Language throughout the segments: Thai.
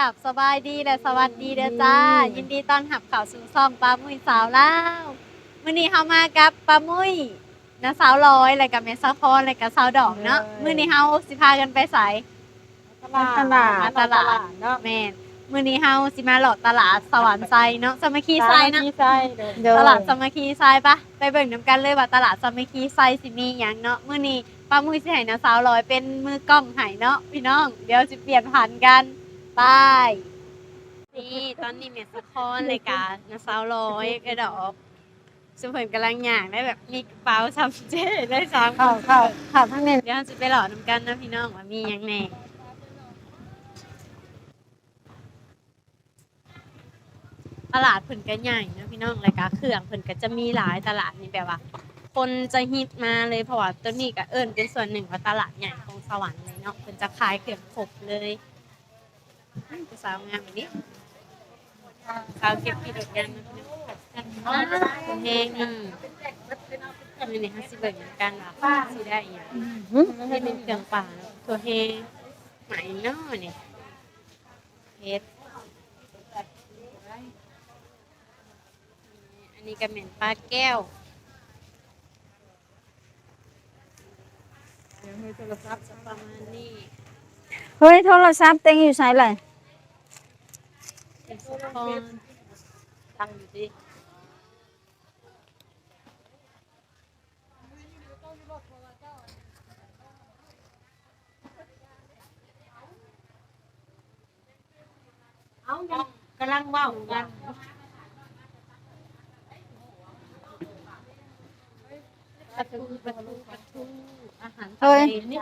กับสบายดีและสวัสดีเด้อจ้ายินดีต้อนรับเข้าสู่ช่องปลามุ้ยสาวลาวมื้อนี้เฮามากับปลามุ้ยนะสาวลอยแล้วก็แม่สาวพรแล้วก็สาวดอกเนาะมื้อนี้เฮาสิพากันไปไส ตลาด มาตลาด เนาะ แม่นมื้อนี้เฮาสิมาเลาะตลาดสวรรค์ไซเนาะสามัคคีไซเนาะ ไส้เด้อ ตลาดสามัคคีไซปะไปเบิ่งนำกันเลยว่าตลาดสามัคคีไซสิมีหยังเนาะมื้อนี้ป้ามุ้ยสิให้นะสาวลอยเป็นมือกล้องให้เนาะพี่น้องเดี๋ยวสิเปลี่ยนผันกันไปนี่ตอนนี้แม่สะคอนเลยกะนะสาวลอยกระดอกสุเพิ่นกำลังย่างได้แบบมีกระเป๋าซัมเจได้3เข้าทั้งนี้ เดี๋ยวเราสิไปหล่อนำกันนะพี่น้องว่ามีหยังแหน่ตลาดเพิ่นก็ใหญ่นะพี่น้องแล้วก็เครื่องเพิ่นก็จะมีหลายตลาดนี่แบบว่า คนจะฮิตมาเลยเพราะว่าตัวนี้ก็เอิ้นเป็นส่วนหนึ่งของตลาดใหญ่ของสวรรค์เลยเนาะเพิ่นจะขายเครื่องครบเลยผู้สาวงามแบบนี้สาวเก็บกี่ดอกยางนะพี่น้องตัวแห้งนี่เฮาสิเบิ่งกันว่าสิได้อีหยังนี่เป็นเครื่องป่าตัวแห้งไหมเนาะนี่เฮ็ดอันนี้ก็แม่นปลาแก้วโทรศัพท์ประมาณนี้ เฮ้ยโทรศัพท์เต็งอยู่ไสเลย เป็นสุพรตั้งอยู่ดิเอากำลังว่าวกันปลาทูอาหารทะเลนี่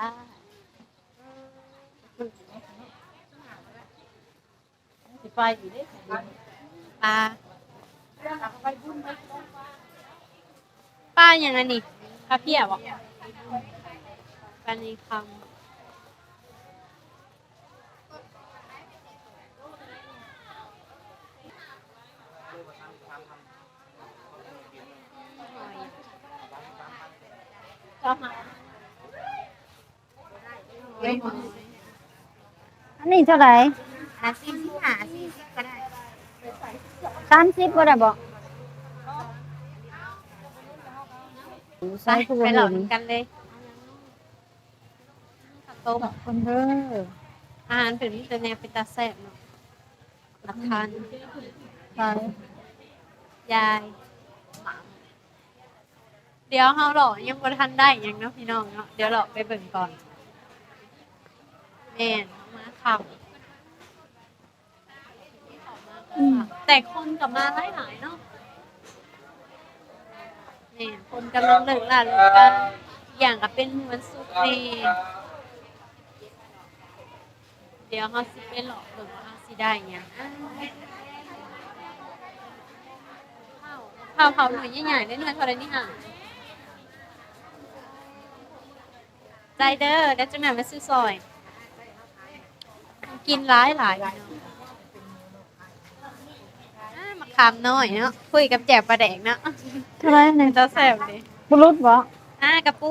ไปอยู่ดิปลาอย่างนั้นนี่ปลาเพี้ยบอกปลาในคำก็มา อันนี้เท่าไหร่ 40ก็ได้ 30บ่ได้บ่ใส่ผู้ ไป บ่ หลอ เห็ น น กันเลยข้าวต้ม คนเด้อ อาหารเป็นมิตรแนวเป็นตาแซ่บเนาะรับทาน ใส่ ยายเดี๋ยวเฮาหล่อยังบ่ทันได้หยังเนาะพี่น้องเนาะเดี๋ยวเราไปเบิ่งก่อนแม่นมาขับแต่คนกลับมาหลายๆเนาะแม่นคนกำลังเลิกล่าเลิกกันอย่างก็เป็นวันศุกร์นี่เดี๋ยวเฮาสิไปหลอกเบิ่งว่าเฮาสิได้หยังข้าวเผาหน่วยใหญ่ๆได้หน่วยเท่าไรนี่ห่าใจเด้อเดี๋ยวจังหน่อยมาซื้อซอยกินหลายมาคำน้อยเนาะคุยกับแจ่วปลาแดกเนาะ เท่าไหร่นี่ จะแซ่บดิ บ่รุดบ่ กระปู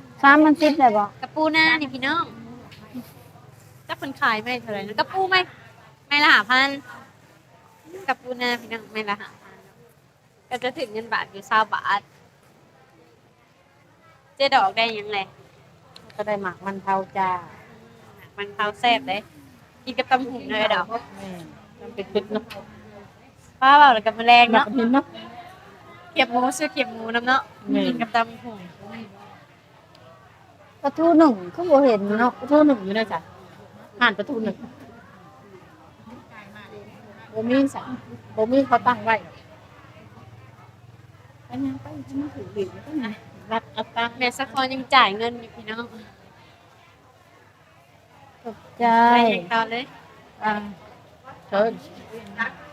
30ได้บ่ กระปูหน้านี่พี่น้องจะคนขายไม่เท่าไหร่นะกระปูไม่ละ5,000กระปูหน้าพี่น้องไม่ละ5,000ก็จะถึงเงินบาทอยู่20 บาทเจ๊ดอกได้ยังไง ก็ได้หมักมันเผาจ้า มันเผาแซ่บเลยกินกับตำหุ่นเลยดอก มันเป็นตึกเนาะ ป้าเปล่าแล้วกับแมลง หมัก เนาะ หินเนาะ เขียบหมูซื้อเขียบหมูน้ำเนาะ แม่น กินกับตำหุ่น ประตูหนึ่งก็บ่เห็นเนาะประตูหนึ่งอยู่นะจ้ะผ่านประตูหนึ่งบ่มีจ้ะบ่มีเขาตั้งไว้ไปยังไปที่มันถือดิก็นะรัดอัตรา แม่สะคอนยังจ่ายเงินอยู่พี่น้อง ตกใจ ไปอย่างต่อเลย เชิญ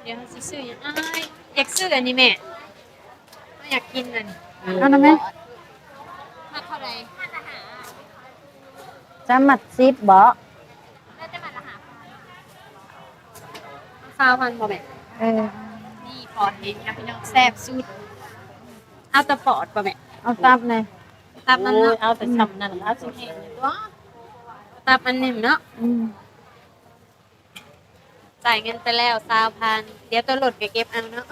เดี๋ยวสิซื้ออย่างอ้ายอยากซื้ออันนี้แม่อยากกินอัน เอานะแม่ มาเท่าไหร่ จะมัดซิปบ่ 20,000บ่แม่ เออ นี่ปอดเห็นครับพี่น้องแซ่บสุดเอาแต่ปอดบ่แม่ เอาตับเลย ตับมันเนาะ เอาแต่ซ้ำนั่นเอาสิ เห็นอยู่ตัวตับอันหนึ่งเนาะ อืม จ่ายเงินไปแล้ว20,000เดี๋ยวตัวหลดก็เก็บเอาเนาะ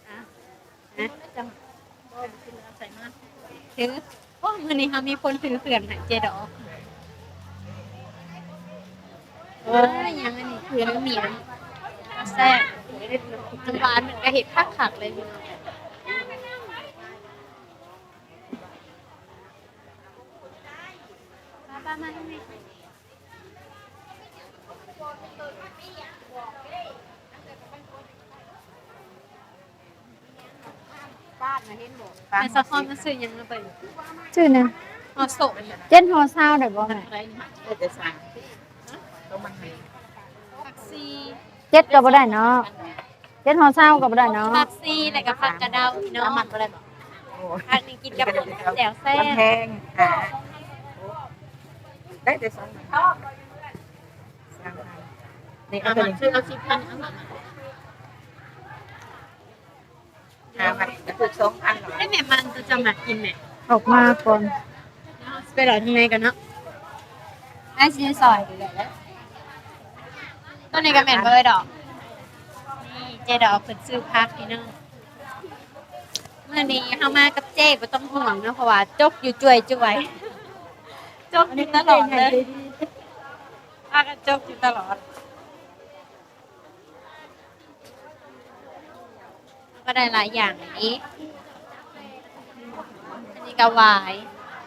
อ่ะนะถือโอ้มื้อนี้เฮามีคนถือเขื่อนให้เจดอกยังอันนี้คือน้ำเหมียงแซ่บน้ำหวานมันก็เห็ดคักๆเลยพี่น้องป้ามาทำไมไอ้สะพอนมันซื้อยังมาเบิ่ง ชื่อหนึง ห่อศพ เจ็ดฮอซาวได้บ่แม่ จะสั่งต้องมันให้ ผักซี เจ็ดก็บ่ได้เนาะเจ็ดฮอซาวก็บ่ได้เนาะ ผักซีแล้วก็ผักกระเดาพี่น้อง มันอะไรบอก ผักนี่กินกับผลแจ่วแซ่ มัน บ แพงได้แต่2,000นี่เอาตัวนี้ซื้อเอา10,0005,000ก็คือ2,000หรอ ให้แม่มันจะมากินแม่ ออกมาก่อน ไปหลอดทางในกันเนาะไอ้ซีซอยต้นนี้ก็แม่นเบอร์ดอกนี่เจดอกเพิ่นซื้อพักพี่น้องเมื่อนี้เฮามากับเจ๊บ่ต้องห่วงเนาะเพราะว่าจกอยู่จ่วยจกอยู่ตลอดเลยพากันจกอยู่ตลอดก็ได้หลายอย่างอันนี้ก็หวาย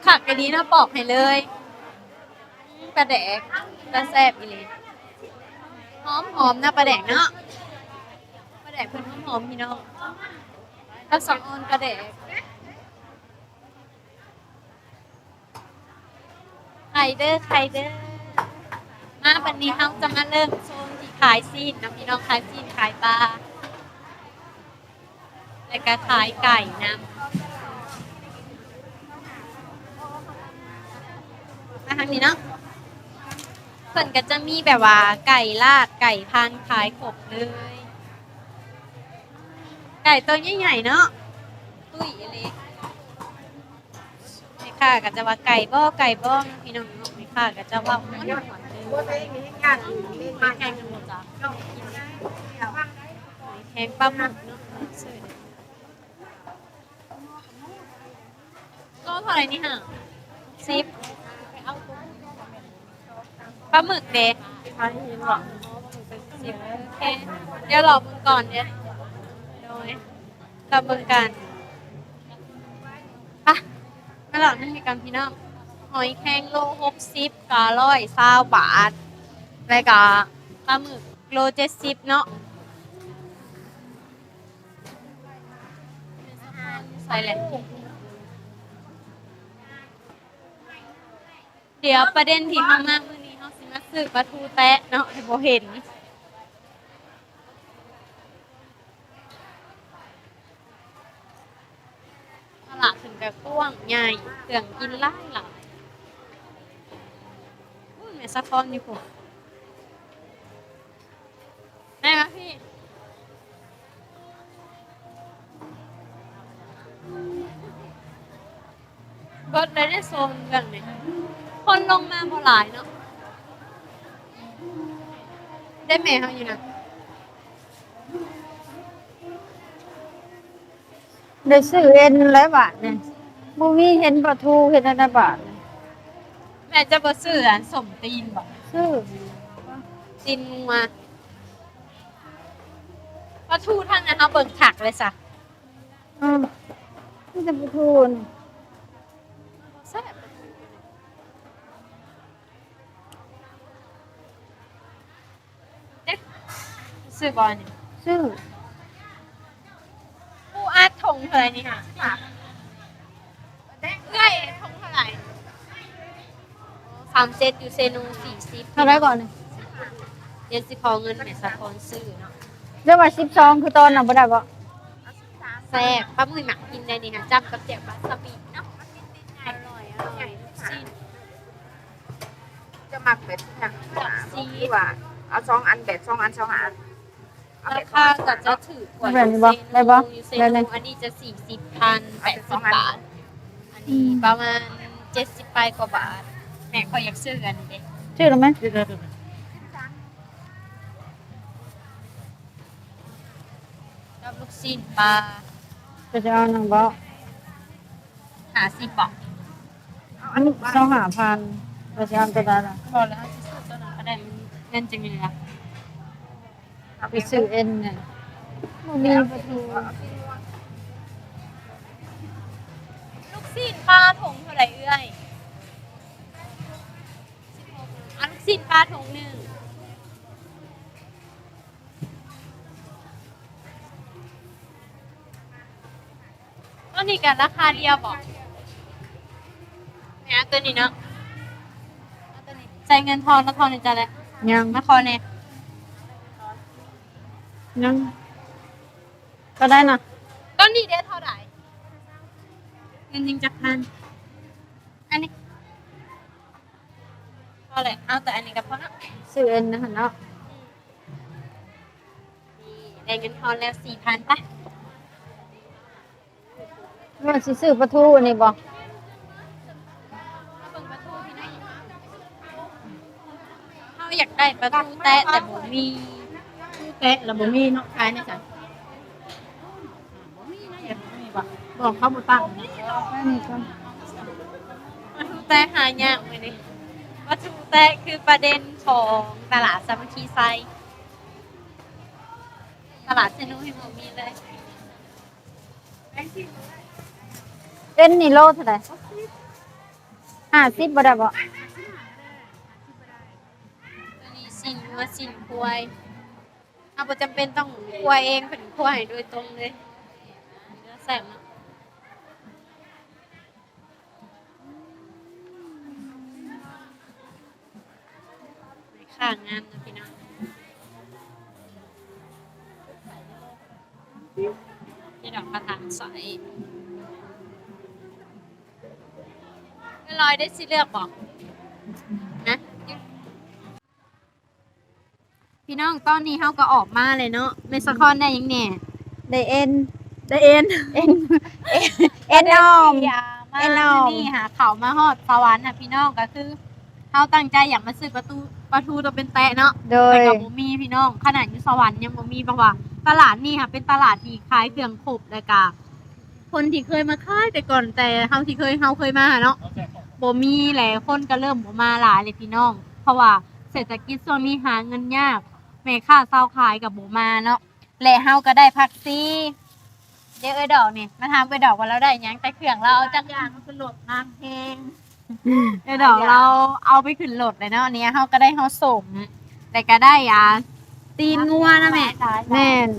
ขักกะดีนะปอกให้เลยปลาแดกปลาแซ่บอีเลยหอมนะปลาแดกเนาะปลาแดกเพิ่นหอมพี่น้องถ้าสองออนปลาแดกไข่เด้อมาวันนี้เราจะมาเริ่มโซนที่ขายซีนนะพี่น้องขายซีนขายปลาแล้วก็ขายไก่นะมาทางนี้เนาะเพิ่นก็จะมีแบบว่าไก่ลาดไก่พันขายขบเลย ไก่ตัวใหญ่ๆเนาะตุ้ยอะไรไม่ค่ะก็จะว่าไก่บ่พี่น้องเนาะไม่ค่ะก็จะว่ามันหวานเลย บ่ได้มีงานมี มาแข่งกันหมดจ้ะแข่งปลาหมึกเนาะซื้อเลยโลเท่าไหร่นี่ฮะ10ปลาหมึกเด้ ใครเห็นหรอ 10โอเคเดี๋ยวรอมึงก่อนเนี่ยโดยเราเบิ่งกันปะมาหลอดนั่นมีกันพี่น้องหอยแครงโล60กับ120 บาทแล้วก็ปลาหมึกโล70เนาะใส่แหละเดี๋ยวประเด็นที่เฮามามื้อนี้เฮาสิมาซื้อปลาทูแตะเนาะให้บ่เห็นตลาดถึงแบบกว้างใหญ่เครื่องกินหลายอุ้ยแม่สะพอนอยู่พุ่นได้ไหมพี่เบิดเลยได้โซนกันเลยคนลงมาบ่หลายเนาะได้แม่เขาอยู่นะ ได้ซื้อเอ็นหลายบาทเนี่ยบ่มีเห็นปลาทูเห็นอันละบาทเลย แม่จะบ่ซื้ออันสมตีนบ่ ซื้อ ตีนงัวปลาทูทางนั้นเขาเบิ่งถักเลยจ้ะ นี่จะปลาทูน แซ่บเอ๊ะซื้อบอลนี่ ซื้อ ปูอาดทงเท่าไหร่นี่ค่ะเอ้ยทงเท่าไหร่3 เซตอยู่เซนู40 เท่าไหรก่อนเนี่ย เดี๋ยวสิขอเงินแม่สะพอนซื้อเนาะ เรียกว่า12คือตอนน่ะบ่ได้บ่ แซ่บป้ามือหมักกินได้นี่ค่ะจับกับเจียววาซาบิเนาะอร่อยซีน จะมักแบบอย่างที่ว่าเอา2 อันแบบ2 อัน2 อัน ราคาก็จะถือกว่า แบบนี้บ่ได้บ่ อยู่เซ ได้ นู เลย อันนี้จะ40,000 80 บาท อันนี้ประมาณ70 ไปกว่าบาท แม่เขาอยากซื้อกันเด็ ชื่อแล้วไหม กับลูกชิ้นปลา จะเอานางบ่ หาซีบอก อันเราหาพันเราจะเอาตัวใดล่ะ พอแล้วที่สุดตัวนั้นก็ได้เงินจะมีละ ไปซื้อเอ็นเนี่ยบ่มีประตู ลูกชิ้นปลาถุงเท่าไหร่เอ้ยอันลูกชิ้นปลาถุงหนึ่งตัวนี้กันราคาเดียวบอกเนี่ยตัวนี้เนาะเอาตัวนี้ใส่เงินทอนแล้วทอนในใจแล้ว ยัง มาคอเนี่ย ยังก็ได้นะ ต้นนี้ได้เท่าไหร่เงินยิงจากพันอันนี้เท่าไหร่เอาแต่อันนี้กับพอนะ ซื้อเอ็นนะหั่นเนาะ นี่ได้เงินทอนแล้ว4,000ป่ะ ว่าสิซื้อประตูนี่บ่ มาเบิ่งประตูพี่น้อยเขาอยากได้ประตูแต่บ่มี แตะแล้วบ่มีเนาะขายในจันบอกเขาบ่ตั้งแค่นี้ก็ ประตูแต่หายากเลยนี่ประตูแต่คือประเด็นของตลาดสามัคคีไซตลาดเซนูให้บ่มีเลย เอ็นนี่โลเท่าไหร่50บ่ได้บ่ ตัวนี้สินวัวสินควายเอาบ่จำเป็นต้องควายเองเป็นควายโดยตรงเลยเนื้อแซ่บเนาะไม่ข้างงามนะพี่น้องพี่ดอกกระถางใสไม่ลอยได้สิเลือกบอกนะ พี่น้องตอนนี้เฮาก็ออกมาเลยเนาะเมสคอนได้ยังแหน่ ได้เอ็น ได้เอ็น เอ็นเอ็นออม มา เอ็นออม นี่หาเขามาฮอดสวรรค์น่ะพี่น้องก็คือเฮาตั้งใจอยากมาซื้อปลาทูตัวเป็นแตะเนาะ โดย แต่ก็บ่มีพี่น้องขนาดอยู่สวรรค์ยังบ่มีเพราะว่าตลาดนี่ค่ะเป็นตลาดที่ขายเครื่องครบแล้วก็คนที่เคยมาขายแต่ก่อนแต่เฮาเคยมาเนาะบ่มีแหละคนก็เริ่มบ่มาหลายเลยพี่น้อง เพราะว่าเศรษฐกิจช่วงนี้หาเงินยากแม่ค้าเซาขายกับบ่มาเนาะและเฮาก็ได้พักซีเดี๋ยวดอกนี่มาถามดอกว่าเราได้หยังแต่เครื่องเราเอาจักอย่างก็คือโหลดทางเพลงดอกเราเอาไปขึ้นโหลดเลยเนาะอันนี้เฮาก็ได้เฮาสมแต่ก็ได้ตีนงัวนะแม่ แม่น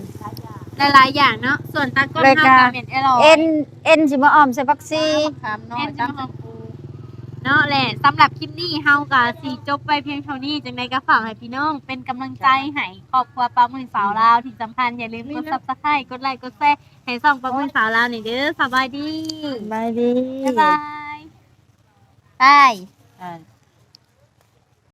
หลายๆอย่างเนาะส่วนตาก้น ราย เฮา การ ก็เป็นเอลอย เอ็นสิมาอ้อมใส่ผักซี คำเนาะจ้าเนาะแหละสำหรับคลิปนี้เฮาก็สิจบไปเพียงเท่านี้จังไดก็ฝากให้พี่น้องเป็นกำลังใจให้ครอบครัวปลาหมึกสาวลาวที่สำคัญอย่าลืมกด Subscribe กดไลค์กดแชร์ให้ช่องปลาหมึกสาวลาวนี่เด้อสบายดี บายดี บ๊ายบายบาย อ่า